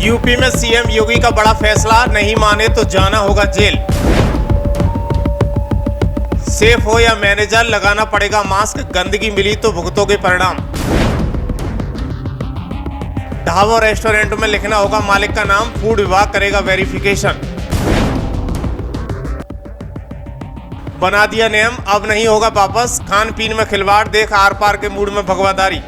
UP में CM योगी का बड़ा फैसला, नहीं माने तो जाना होगा जेल। सेफ हो या मैनेजर, लगाना पड़ेगा मास्क, गंदगी मिली तो भुगतोगे परिणाम। ढाबा और रेस्टोरेंट में लिखना होगा मालिक का नाम, फूड विभाग करेगा वेरिफिकेशन। बना दिया नियम, अब नहीं होगा वापस, खान पीन में खिलवाड़, देख आर पार के मूड में भगवादारी।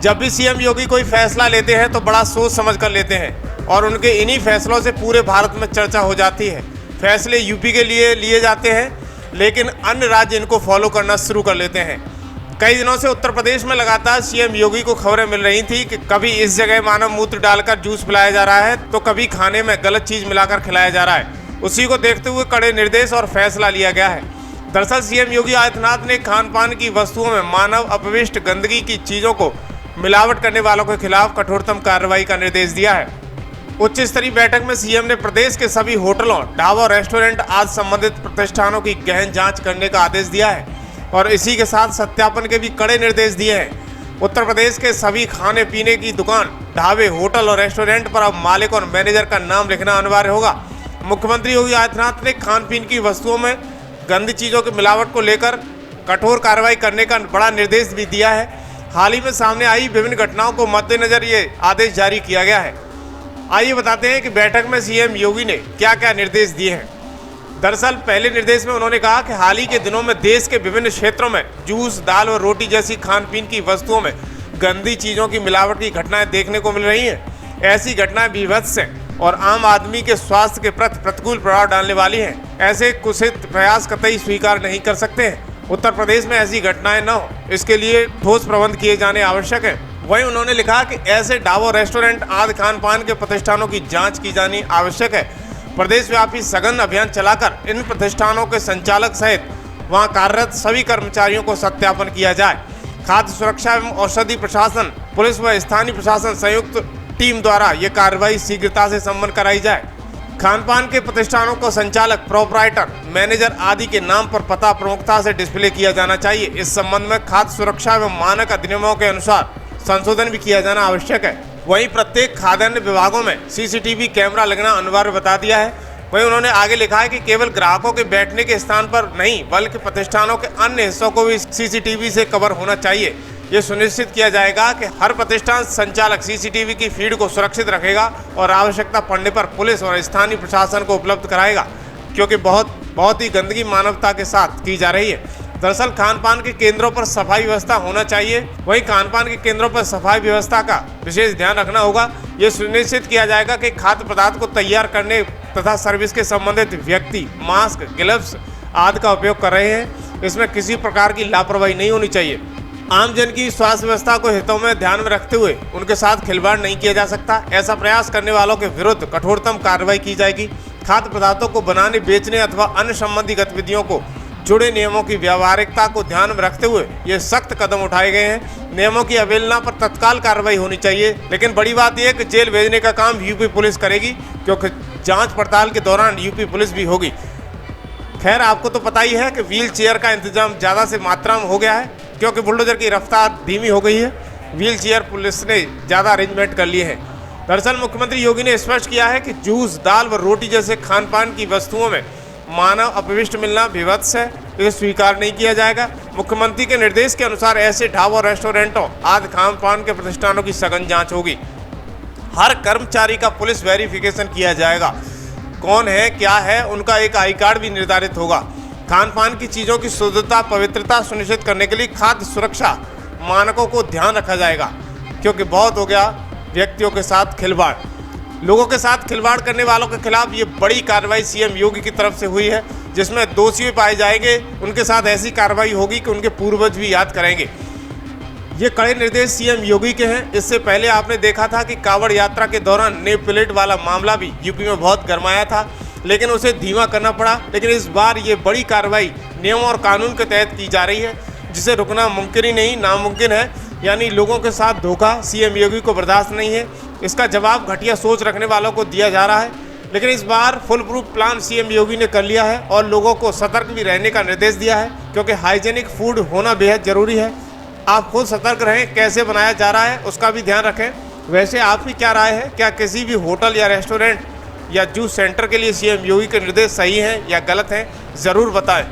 जब भी सीएम योगी कोई फैसला लेते हैं तो बड़ा सोच समझ कर लेते हैं और उनके इन्हीं फैसलों से पूरे भारत में चर्चा हो जाती है। फैसले यूपी के लिए लिए जाते हैं लेकिन अन्य राज्य इनको फॉलो करना शुरू कर लेते हैं। कई दिनों से उत्तर प्रदेश में लगातार सीएम योगी को खबरें मिल रही थी कि कभी इस जगह मानव मूत्र डालकर जूस पिलाया जा रहा है तो कभी खाने में गलत चीज मिलाकर खिलाया जा रहा है। उसी को देखते हुए कड़े निर्देश और फैसला लिया गया है। दरअसल सीएम योगी आदित्यनाथ ने खान पान की वस्तुओं में मानव अपविष्ट गंदगी की चीजों को मिलावट करने वालों के खिलाफ कठोरतम कार्रवाई का निर्देश दिया है। उच्च स्तरीय बैठक में सीएम ने प्रदेश के सभी होटलों, ढाबा, रेस्टोरेंट आदि संबंधित प्रतिष्ठानों की गहन जांच करने का आदेश दिया है और इसी के साथ सत्यापन के भी कड़े निर्देश दिए हैं। उत्तर प्रदेश के सभी खाने पीने की दुकान, ढाबे, होटल और रेस्टोरेंट पर अब मालिक और मैनेजर का नाम लिखना अनिवार्य होगा। मुख्यमंत्री योगी आदित्यनाथ ने खान पीन की वस्तुओं में गंदी चीज़ों की मिलावट को लेकर कठोर कार्रवाई करने का बड़ा निर्देश भी दिया है। हाल ही में सामने आई विभिन्न घटनाओं को मद्देनजर ये आदेश जारी किया गया है। आइए बताते हैं कि बैठक में सीएम योगी ने क्या क्या निर्देश दिए हैं। दरअसल पहले निर्देश में उन्होंने कहा कि हाल ही के दिनों में देश के विभिन्न क्षेत्रों में जूस, दाल और रोटी जैसी खान पीन की वस्तुओं में गंदी चीज़ों की मिलावट की घटनाएं देखने को मिल रही हैं। ऐसी घटनाएं विभत्स हैं और आम आदमी के स्वास्थ्य के प्रति प्रतिकूल प्रभाव डालने वाली हैं। ऐसे कुत्सित प्रयास कतई स्वीकार नहीं कर सकते हैं। उत्तर प्रदेश में ऐसी घटनाएं न हो, इसके लिए ठोस प्रबंध किए जाने आवश्यक है। वहीं उन्होंने लिखा कि ऐसे ढाबों, रेस्टोरेंट आदि खान पान के प्रतिष्ठानों की जांच की जानी आवश्यक है। प्रदेश व्यापी सघन अभियान चलाकर इन प्रतिष्ठानों के संचालक सहित वहां कार्यरत सभी कर्मचारियों को सत्यापन किया जाए। खाद्य सुरक्षा एवं औषधि प्रशासन, पुलिस व स्थानीय प्रशासन संयुक्त टीम द्वारा ये कार्रवाई शीघ्रता से संपन्न कराई जाए। खान पान के प्रतिष्ठानों को संचालक, प्रोपराइटर, मैनेजर आदि के नाम पर पता प्रमुखता से डिस्प्ले किया जाना चाहिए। इस संबंध में खाद्य सुरक्षा एवं मानक अधिनियमों के अनुसार संशोधन भी किया जाना आवश्यक है। वहीं प्रत्येक खाद्यान्न विभागों में सीसीटीवी कैमरा लगना अनिवार्य बता दिया है। वहीं उन्होंने आगे लिखा है कि केवल ग्राहकों के बैठने के स्थान पर नहीं बल्कि प्रतिष्ठानों के अन्य हिस्सों को भी सीसीटीवी से कवर होना चाहिए। ये सुनिश्चित किया जाएगा कि हर प्रतिष्ठान संचालक सीसीटीवी की फीड को सुरक्षित रखेगा और आवश्यकता पड़ने पर पुलिस और स्थानीय प्रशासन को उपलब्ध कराएगा, क्योंकि बहुत ही गंदगी मानवता के साथ की जा रही है। दरअसल खान पान के केंद्रों पर सफाई व्यवस्था होना चाहिए। वहीं खान पान के केंद्रों पर सफाई व्यवस्था का विशेष ध्यान रखना होगा। ये सुनिश्चित किया जाएगा कि खाद्य पदार्थ को तैयार करने तथा सर्विस के संबंधित व्यक्ति मास्क, ग्लव्स आदि का उपयोग कर रहे हैं। इसमें किसी प्रकार की लापरवाही नहीं होनी चाहिए। आमजन की स्वास्थ्य व्यवस्था को हितों में ध्यान में रखते हुए उनके साथ खिलवाड़ नहीं किया जा सकता। ऐसा प्रयास करने वालों के विरुद्ध कठोरतम कार्रवाई की जाएगी। खाद्य पदार्थों को बनाने, बेचने अथवा अन्य संबंधी गतिविधियों को जुड़े नियमों की व्यावहारिकता को ध्यान में रखते हुए ये सख्त कदम उठाए गए हैं। नियमों की अवहेलना पर तत्काल कार्रवाई होनी चाहिए। लेकिन बड़ी बात यह है कि जेल भेजने का काम यूपी पुलिस करेगी, क्योंकि जांच पड़ताल के दौरान यूपी पुलिस भी होगी। खैर, आपको तो पता ही है कि व्हील चेयर का इंतजाम ज़्यादा से मात्रा में हो गया है, क्योंकि बुलडोजर की रफ्तार धीमी हो गई है। व्हील चेयर पुलिस ने ज़्यादा अरेंजमेंट कर लिए हैं। दरअसल मुख्यमंत्री योगी ने स्पष्ट किया है कि जूस, दाल व रोटी जैसे खान पान की वस्तुओं में मानव अपविष्ट मिलना विभत्स है, इसे स्वीकार नहीं किया जाएगा। मुख्यमंत्री के निर्देश के अनुसार ऐसे ढाबों, रेस्टोरेंटों आदि खान पान के प्रतिष्ठानों की सघन जांच होगी। हर कर्मचारी का पुलिस वेरिफिकेशन किया जाएगा। कौन है, क्या है, उनका एक आई कार्ड भी निर्धारित होगा। खान पान की चीज़ों की शुद्धता, पवित्रता सुनिश्चित करने के लिए खाद्य सुरक्षा मानकों को ध्यान रखा जाएगा, क्योंकि बहुत हो गया व्यक्तियों के साथ खिलवाड़। लोगों के साथ खिलवाड़ करने वालों के खिलाफ ये बड़ी कार्रवाई सीएम योगी की तरफ से हुई है, जिसमें दोषी पाए जाएंगे। उनके साथ ऐसी कार्रवाई होगी कि उनके पूर्वज भी याद करेंगे। ये कड़े निर्देश सीएम योगी के हैं। इससे पहले आपने देखा था कि कांवड़ यात्रा के दौरान नेम प्लेट वाला मामला भी यूपी में बहुत गरमाया था, लेकिन उसे धीमा करना पड़ा। लेकिन इस बार ये बड़ी कार्रवाई नियम और कानून के तहत की जा रही है, जिसे रुकना मुमकिन ही नहीं, नामुमकिन है। यानी लोगों के साथ धोखा सीएम योगी को बर्दाश्त नहीं है। इसका जवाब घटिया सोच रखने वालों को दिया जा रहा है। लेकिन इस बार फुल प्रूफ प्लान सीएम योगी ने कर लिया है और लोगों को सतर्क भी रहने का निर्देश दिया है, क्योंकि हाइजेनिक फूड होना बेहद जरूरी है। आप खुद सतर्क रहें, कैसे बनाया जा रहा है उसका भी ध्यान रखें। वैसे आपकी क्या राय है, क्या किसी भी होटल या रेस्टोरेंट या जूस सेंटर के लिए सीएम योगी के निर्देश सही हैं या गलत हैं, ज़रूर बताएं।